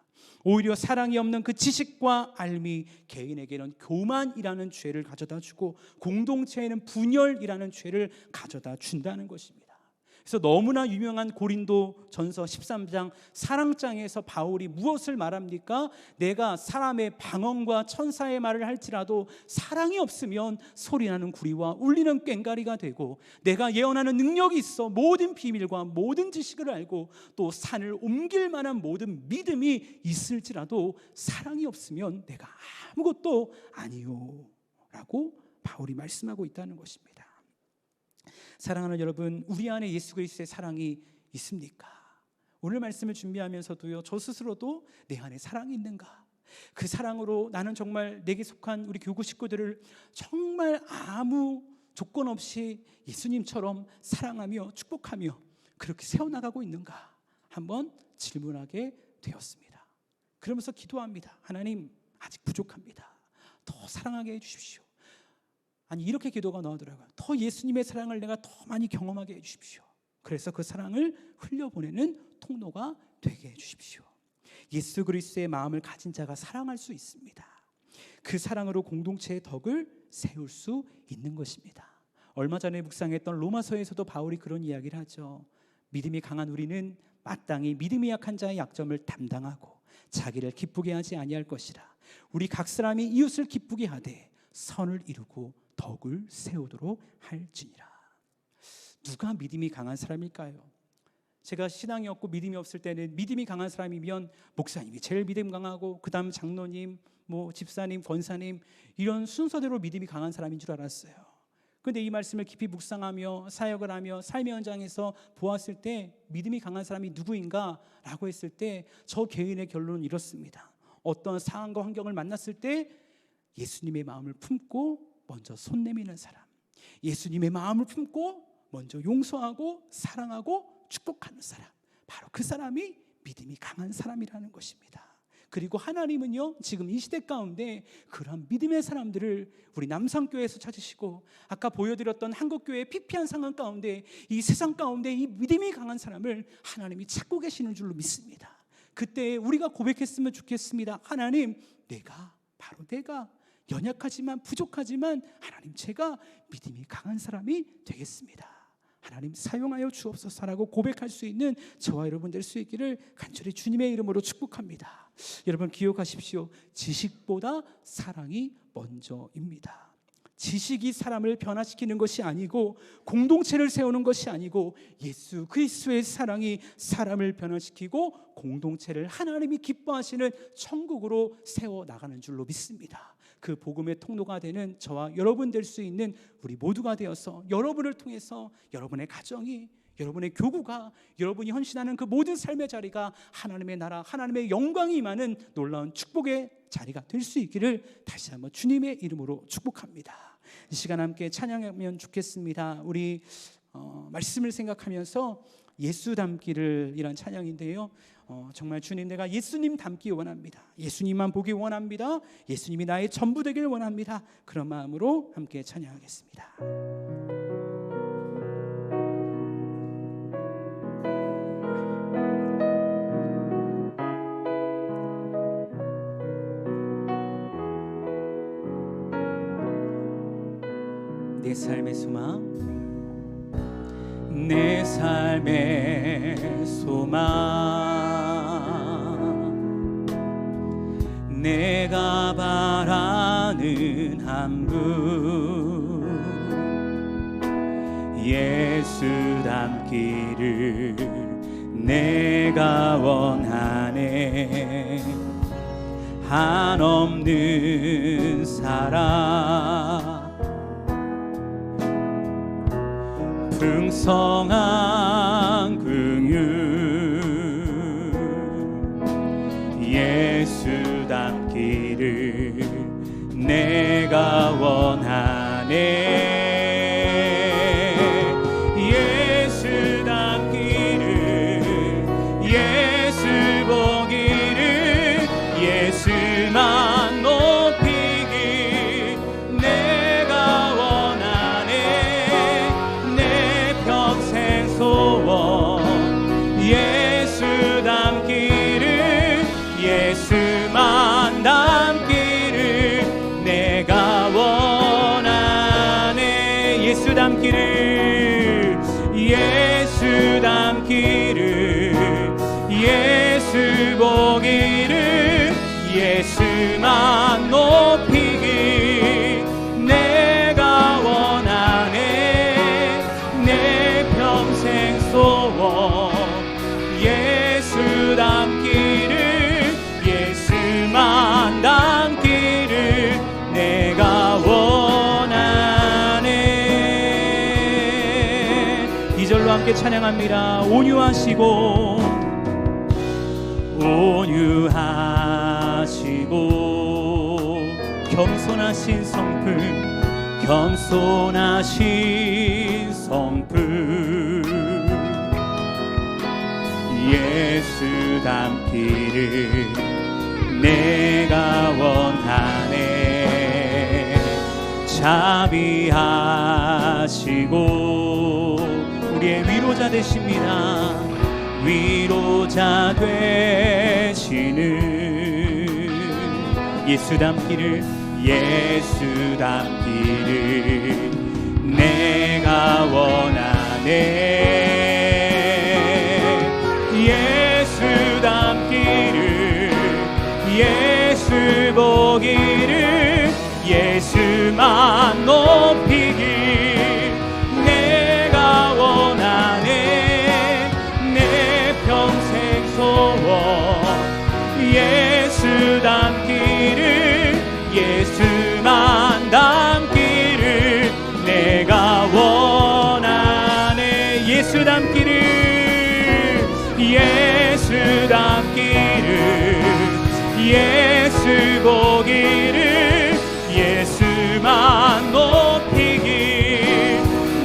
Speaker 1: 오히려 사랑이 없는 그 지식과 알미 개인에게는 교만이라는 죄를 가져다 주고 공동체에는 분열이라는 죄를 가져다 준다는 것입니다. 그래서 너무나 유명한 고린도 전서 13장 사랑장에서 바울이 무엇을 말합니까? 내가 사람의 방언과 천사의 말을 할지라도 사랑이 없으면 소리나는 구리와 울리는 꽹과리가 되고, 내가 예언하는 능력이 있어 모든 비밀과 모든 지식을 알고 또 산을 옮길 만한 모든 믿음이 있을지라도 사랑이 없으면 내가 아무것도 아니요 라고 바울이 말씀하고 있다는 것입니다. 사랑하는 여러분, 우리 안에 예수 그리스도의 사랑이 있습니까? 오늘 말씀을 준비하면서도요, 저 스스로도 내 안에 사랑이 있는가? 그 사랑으로 나는 정말 내게 속한 우리 교구 식구들을 정말 아무 조건 없이 예수님처럼 사랑하며 축복하며 그렇게 세워나가고 있는가? 한번 질문하게 되었습니다. 그러면서 기도합니다. 하나님, 아직 부족합니다. 더 사랑하게 해주십시오. 아니, 이렇게 기도가 나오더라고요. 더 예수님의 사랑을 내가 더 많이 경험하게 해주십시오. 그래서 그 사랑을 흘려보내는 통로가 되게 해주십시오. 예수 그리스도의 마음을 가진 자가 사랑할 수 있습니다. 그 사랑으로 공동체의 덕을 세울 수 있는 것입니다. 얼마 전에 묵상했던 로마서에서도 바울이 그런 이야기를 하죠. 믿음이 강한 우리는 마땅히 믿음이 약한 자의 약점을 담당하고 자기를 기쁘게 하지 아니할 것이라. 우리 각 사람이 이웃을 기쁘게 하되 선을 이루고 덕을 세우도록 할지니라. 누가 믿음이 강한 사람일까요? 제가 신앙이 없고 믿음이 없을 때는 믿음이 강한 사람이면 목사님이 제일 믿음 강하고 그 다음 장로님, 집사님, 권사님, 이런 순서대로 믿음이 강한 사람인 줄 알았어요. 그런데 이 말씀을 깊이 묵상하며 사역을 하며 삶의 현장에서 보았을 때 믿음이 강한 사람이 누구인가 라고 했을 때 저 개인의 결론은 이렇습니다. 어떤 상황과 환경을 만났을 때 예수님의 마음을 품고 먼저 손 내미는 사람, 예수님의 마음을 품고 먼저 용서하고 사랑하고 축복하는 사람, 바로 그 사람이 믿음이 강한 사람이라는 것입니다. 그리고 하나님은요, 지금 이 시대 가운데 그런 믿음의 사람들을 우리 남산교회에서 찾으시고, 아까 보여드렸던 한국교회의 피폐한 상황 가운데, 이 세상 가운데 이 믿음이 강한 사람을 하나님이 찾고 계시는 줄로 믿습니다. 그때 우리가 고백했으면 좋겠습니다. 하나님, 바로 내가 연약하지만 부족하지만 하나님, 제가 믿음이 강한 사람이 되겠습니다. 하나님 사용하여 주옵소서라고 고백할 수 있는 저와 여러분 될 수 있기를 간절히 주님의 이름으로 축복합니다. 여러분 기억하십시오. 지식보다 사랑이 먼저입니다. 지식이 사람을 변화시키는 것이 아니고 공동체를 세우는 것이 아니고 예수 그리스도의 사랑이 사람을 변화시키고 공동체를 하나님이 기뻐하시는 천국으로 세워나가는 줄로 믿습니다. 그 복음의 통로가 되는 저와 여러분 될 수 있는 우리 모두가 되어서 여러분을 통해서 여러분의 가정이, 여러분의 교구가, 여러분이 헌신하는 그 모든 삶의 자리가 하나님의 나라, 하나님의 영광이 임하는 놀라운 축복의 자리가 될 수 있기를 다시 한번 주님의 이름으로 축복합니다. 이 시간 함께 찬양하면 좋겠습니다. 우리 말씀을 생각하면서 예수 닮기를 이란 찬양인데요. 정말 주님, 내가 예수님 닮기 원합니다. 예수님만 보기 원합니다. 예수님이 나의 전부 되길 원합니다. 그런 마음으로 함께 찬양하겠습니다. 내 삶의 소망, 내 삶의 소망, 내가 바라는 한 분, 예수 닮기를 내가 원하네. 한없는 사랑, 풍성한 긍휼, 예수 닮기를 내가 원하네. 예수 닮기를, 예수 보기를, 예수만 높이길 내가 원하네. 내 평생 소원, 예수 닮기를, 예수만 닮기를 내가 원하네. 예수 닮기를, 예수 닮기를, 예수 보기를, 예수만 높이길 내가 원하네. 내 평생 소원, 예수 닮기를, 예수만 닮기를 내가 원하네. 이 절로 함께 찬양합니다. 온유하시고 온유하시고 겸손하신 성품, 겸손하신 성품, 예수 닮기를 내가 원하네. 자비하시고 우리의 위로자 되십니다. 위로자 되시는 예수 닮기를, 예수 닮기를 내가 원하네. 예수 닮기를, 예수 보기를, 예수만 높이길 내가 원하네. 내 평생 소원, 예수 닮기를, 예수만 닮기를 내가 원하네. 예수 닮기를, 예수 닮기를, 예수 보기를, 예수만 높이길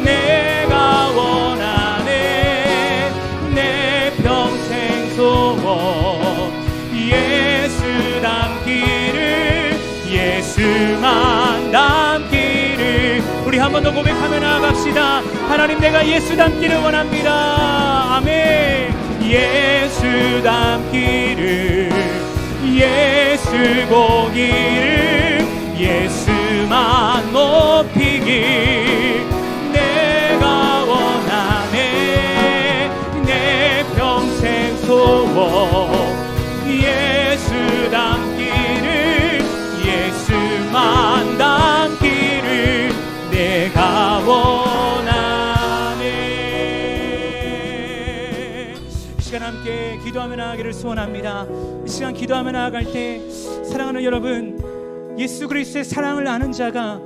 Speaker 1: 내가 원하네. 내 평생 소원, 예수 닮기를, 예수만 닮기를. 우리 한 번 더 고백하며 나아갑시다. 하나님, 내가 예수 닮기를 원합니다. 아멘. 예수 닮기를, 예수 보기를, 예수만 높이길 내가 원하네. 내 평생 소원, 예수 닮기를, 예수만 닮기를 내가 원하네. 이 시간 함께 기도하며 나아가기를 소원합니다. 이 시간 기도하며 나아갈 때 사랑하는 여러분, 예수 그리스도의 사랑을 아는 자가,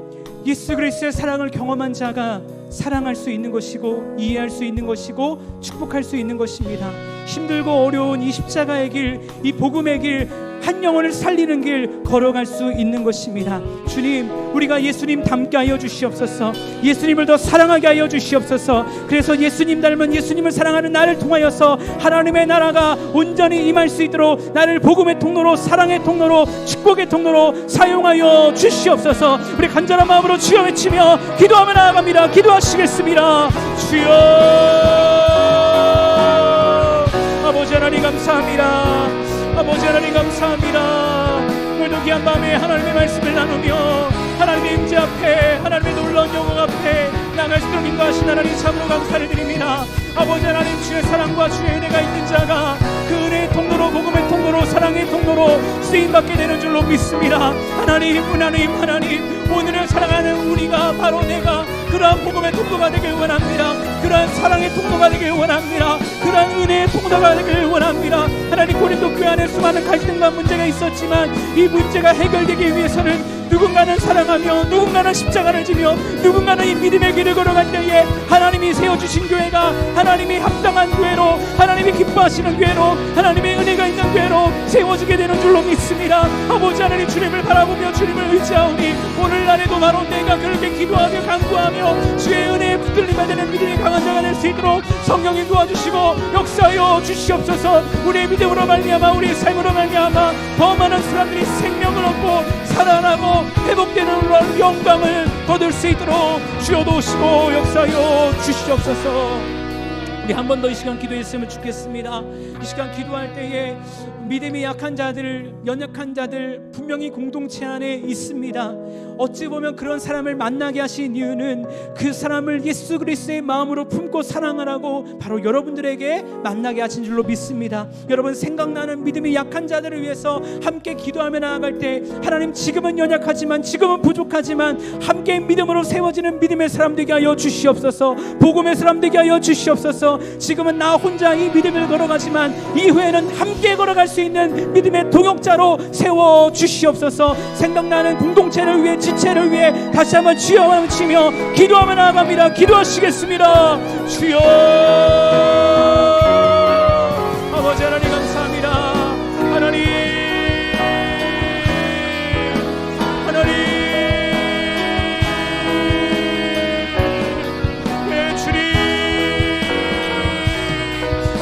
Speaker 1: 예수 그리스도의 사랑을 경험한 자가 사랑할 수 있는 것이고, 이해할 수 있는 것이고, 축복할 수 있는 것입니다. 힘들고 어려운 이 십자가의 길, 이 복음의 길 한 영혼을 살리는 길 걸어갈 수 있는 것입니다. 주님, 우리가 예수님 닮게 하여 주시옵소서. 예수님을 더 사랑하게 하여 주시옵소서. 그래서 예수님 닮은, 예수님을 사랑하는 나를 통하여서 하나님의 나라가 온전히 임할 수 있도록 나를 복음의 통로로, 사랑의 통로로, 축복의 통로로 사용하여 주시옵소서. 우리 간절한 마음으로 주여 외치며 기도하며 나아갑니다. 기도하시겠습니다. 주여. 아버지 하나님 감사합니다. 아버지 하나님 감사합니다. 오늘도 귀한 밤에 하나님의 말씀을 나누며 하나님의 임재 앞에, 하나님의 놀라운 영광 앞에 나갈 수 있도록 인도하신 하나님 참으로 감사를 드립니다. 아버지 하나님, 주의 사랑과 주의 은혜가 있는 자가 그 은혜의 통로로, 복음의 통로로, 사랑의 통로로 쓰임받게 되는 줄로 믿습니다. 하나님, 오늘을 사랑하는 우리가, 바로 내가 그러한 복음의 통로가 되길 원합니다. 그러한 사랑의 통로가 되길 원합니다. 그러한 은혜의 통로가 되길 원합니다. 하나님, 고린도 교회 안에 수많은 갈등과 문제가 있었지만 이 문제가 해결되기 위해서는 누군가는 사랑하며, 누군가는 십자가를 지며, 누군가는 이 믿음의 길을 걸어갈 때에 하나님이 세워주신 교회가 하나님이 합당한 교회로, 하나님이 기뻐하시는 교회로, 하나님의 은혜가 있는 교회로 세워지게 되는 줄로 믿습니다. 아버지 하나님, 주님을 바라보며 주님을 의지하오니 오늘날에도 바로 내가 그렇게 기도하며 간구하며 주의 은혜에 붙들리게 되는 믿음이 강한 자가 될 수 있도록 성령님 도와주시고 역사하여 주시옵소서. 우리의 믿음으로 말미암아, 우리의 삶으로 말미암아 더 많은 사람들이 생명을 얻고 살아나고 회복되는 영광을 거둘 수 있도록 주여 도우시고 역사하여 주시옵소서. 우리 한 번 더 이 시간 기도했으면 좋겠습니다. 이 시간 기도할 때에 믿음이 약한 자들, 연약한 자들 분명히 공동체 안에 있습니다. 어찌 보면 그런 사람을 만나게 하신 이유는 그 사람을 예수 그리스도의 마음으로 품고 사랑하라고 바로 여러분들에게 만나게 하신 줄로 믿습니다. 여러분, 생각나는 믿음이 약한 자들을 위해서 함께 기도하며 나아갈 때 하나님, 지금은 연약하지만, 지금은 부족하지만 함께 믿음으로 세워지는 믿음의 사람 되게 하여 주시옵소서. 복음의 사람 되게 하여 주시옵소서. 지금은 나 혼자 이 믿음을 걸어가지만 이후에는 함께 걸어갈 수 있는 믿음의 동역자로 세워 주시옵소서. 생각나는 공동체를 위해, 지체를 위해 다시 한번 주여 외치며 기도하며 나아갑니다. 기도하시겠습니다. 주여. 아버지 하나님 감사합니다. 하나님,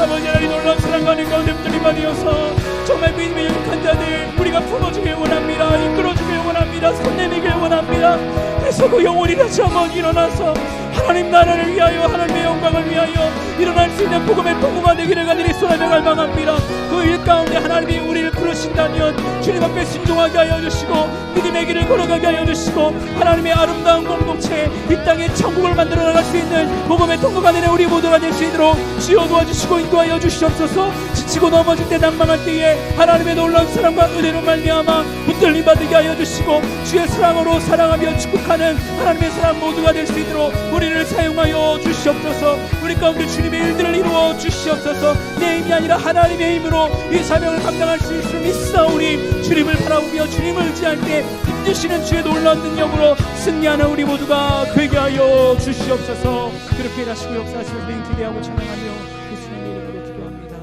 Speaker 1: 아버지 하나님, 놀라운 사랑과 은혜 가운데 붙들림받으셔서 정말 믿음의 연약한 자들 우리가 품어주길 원합니다. 이끌어주길 원합니다. 손내밀길 원합니다. 그래서 그 영혼이 다시 한번 일어나서 하나님 나라를 위하여, 하나님의 영광을 위하여 일어날 수 있는 복음의 통로가 되기를 간절히 소원하며 갈망합니다. 그 일 가운데 하나님이 우리를 부르신다면 주님 앞에 순종하게 하여 주시고 믿음의 길을 걸어가게 하여 주시고 하나님의 아름다운 공동체, 이 땅에 천국을 만들어 나갈 수 있는 복음의 통로가 되는 우리 모두가 될 수 있도록 주여 도와주시고 인도하여 주시옵소서. 지치고 넘어질 때, 낭망할 때에 하나님의 놀라운 사랑과 은혜로 말미암아 붙들림 받게 하여 주시고 주의 사랑으로 사랑하며 축복하는 하나님의 사람 모두가 될 수 있도록 우리를 사용하여 주시옵소서. 우리 가운데 주님의 일들을 이루어 주시옵소서. 내 힘이 아니라 하나님의 힘으로 이 사명을 감당할 수 있음을 믿사오니 주님을 바라보며 주님을 의지할 때 힘주시는 주의 놀라운 능력으로 승리하는 우리 모두가 되게 하여 주시옵소서. 그렇게 다시고 역사하시는 분 기대하고 찬양하며 예수님의 이름으로 기도합니다.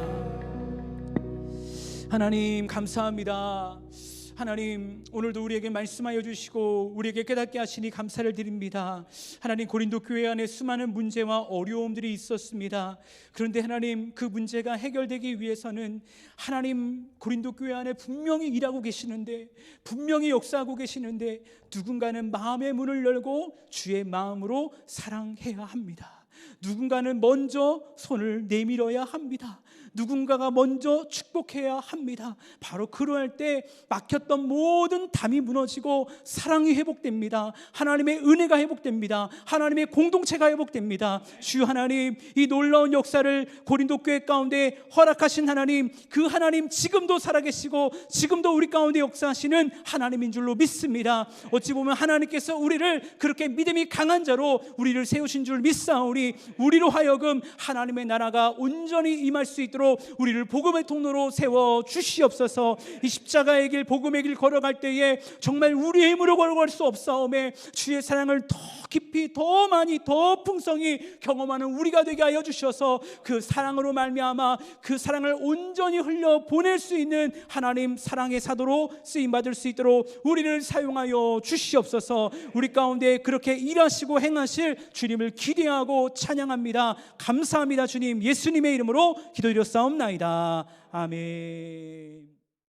Speaker 1: 하나님 감사합니다. 하나님, 오늘도 우리에게 말씀하여 주시고 우리에게 깨닫게 하시니 감사를 드립니다. 하나님, 고린도 교회 안에 수많은 문제와 어려움들이 있었습니다. 그런데 하나님, 그 문제가 해결되기 위해서는 하나님, 고린도 교회 안에 분명히 일하고 계시는데, 분명히 역사하고 계시는데 누군가는 마음의 문을 열고 주의 마음으로 사랑해야 합니다. 누군가는 먼저 손을 내밀어야 합니다. 누군가가 먼저 축복해야 합니다. 바로 그러할 때 막혔던 모든 담이 무너지고 사랑이 회복됩니다. 하나님의 은혜가 회복됩니다. 하나님의 공동체가 회복됩니다. 주 하나님, 이 놀라운 역사를 고린도 교회 가운데 허락하신 하나님, 그 하나님 지금도 살아계시고 지금도 우리 가운데 역사하시는 하나님인 줄로 믿습니다. 어찌 보면 하나님께서 우리를 그렇게 믿음이 강한 자로 우리를 세우신 줄 믿사오니 우리로 하여금 하나님의 나라가 온전히 임할 수 있도록 통로로 우리를 복음의 통로로 세워 주시옵소서. 이 십자가의 길, 복음의 길 걸어갈 때에 정말 우리의 힘으로 걸어갈 수 없사오매 주의 사랑을 더 깊이, 더 많이, 더 풍성히 경험하는 우리가 되게 하여 주셔서 그 사랑으로 말미암아 그 사랑을 온전히 흘려 보낼 수 있는 하나님 사랑의 사도로 쓰임 받을 수 있도록 우리를 사용하여 주시옵소서. 우리 가운데 그렇게 일하시고 행하실 주님을 기대하고 찬양합니다. 감사합니다. 주님, 예수님의 이름으로 기도드렸사옵나이다. 아멘.